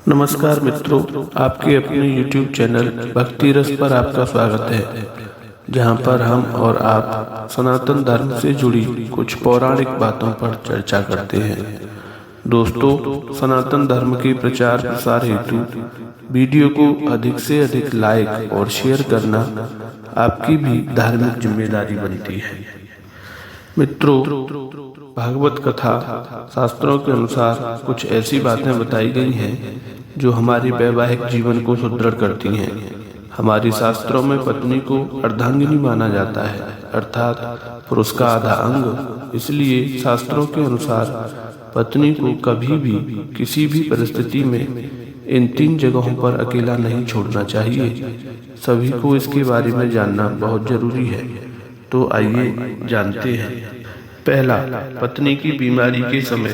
नमस्कार मित्रों, आपके अपने YouTube चैनल भक्ति रस पर आपका स्वागत है, जहां पर हम और आप सनातन धर्म से जुड़ी कुछ पौराणिक बातों पर चर्चा करते हैं। दोस्तों, सनातन धर्म के प्रचार प्रसार हेतु वीडियो को अधिक से अधिक लाइक और शेयर करना आपकी भी धार्मिक जिम्मेदारी बनती है। मित्रों, भागवत कथा शास्त्रों के अनुसार कुछ ऐसी बातें बताई गई हैं जो हमारे वैवाहिक जीवन को सुदृढ़ करती हैं। हमारे शास्त्रों में पत्नी को अर्धांगिनी माना जाता है, अर्थात पुरुष का आधा अंग। इसलिए शास्त्रों के अनुसार पत्नी को कभी भी किसी भी परिस्थिति में इन 3 जगहों पर अकेला नहीं छोड़ना चाहिए। सभी को इसके बारे में जानना बहुत जरूरी है, तो आइए जानते हैं। पहला, पत्नी की बीमारी के समय।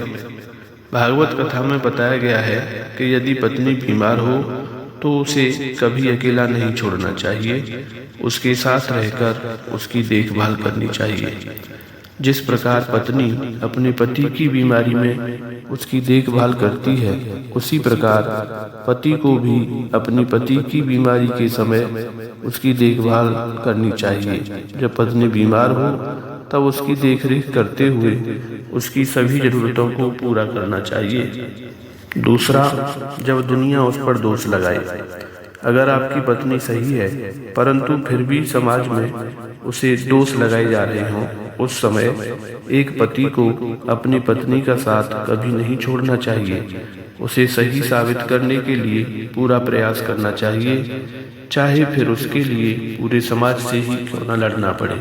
भागवत कथा में बताया गया है कि यदि पत्नी बीमार हो तो उसे कभी अकेला नहीं छोड़ना चाहिए, उसके साथ रहकर उसकी देखभाल करनी चाहिए। जिस प्रकार पत्नी अपने पति की बीमारी में उसकी देखभाल करती है, उसी प्रकार पति को भी अपनी पति की बीमारी के समय उसकी देखभाल करनी चाहिए। जब पत्नी बीमार हो तब उसकी देखरेख करते हुए उसकी सभी जरूरतों को पूरा करना चाहिए। दूसरा, जब दुनिया उस पर दोष लगाए। अगर आपकी पत्नी सही है परंतु फिर भी समाज में उसे दोष लगाए जा रहे हों, उस समय एक पति को अपनी पत्नी का साथ कभी नहीं छोड़ना चाहिए। उसे सही साबित करने के लिए पूरा प्रयास करना चाहिए, चाहे फिर उसके लिए पूरे समाज से ही क्यों न लड़ना पड़े।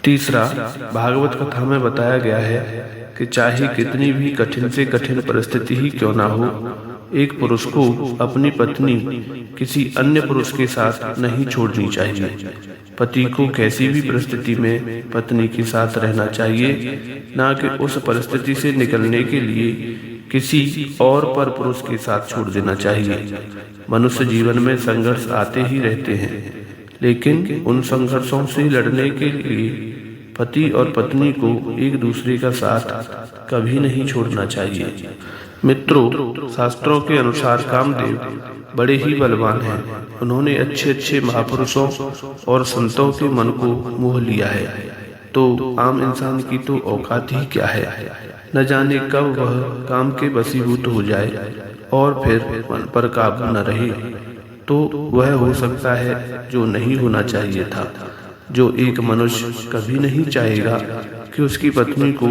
तीसरा, भागवत कथा में बताया गया है कि चाहे कितनी भी कठिन से कठिन परिस्थिति ही क्यों ना हो, एक पुरुष को अपनी पत्नी किसी अन्य पुरुष के साथ नहीं छोड़नी चाहिए। पति को किसी भी परिस्थिति में पत्नी के साथ रहना चाहिए, ना कि उस परिस्थिति से निकलने के लिए किसी और पर पुरुष के साथ छोड़ देना चाहिए। मनुष्य जीवन में संघर्ष आते ही रहते हैं, लेकिन उन संघर्षों से लड़ने के लिए पति और पत्नी को एक दूसरे का साथ कभी नहीं छोड़ना चाहिए। मित्रों, शास्त्रों के अनुसार कामदेव बड़े ही बलवान हैं। उन्होंने अच्छे अच्छे महापुरुषों और संतों के मन को मोह लिया है, तो आम इंसान की तो औकात ही क्या है। न जाने कब वह काम के वशीभूत हो जाए और फिर मन पर काबू न रहे, तो वह हो सकता है जो नहीं होना चाहिए था। जो एक मनुष्य कभी नहीं चाहेगा कि उसकी पत्नी को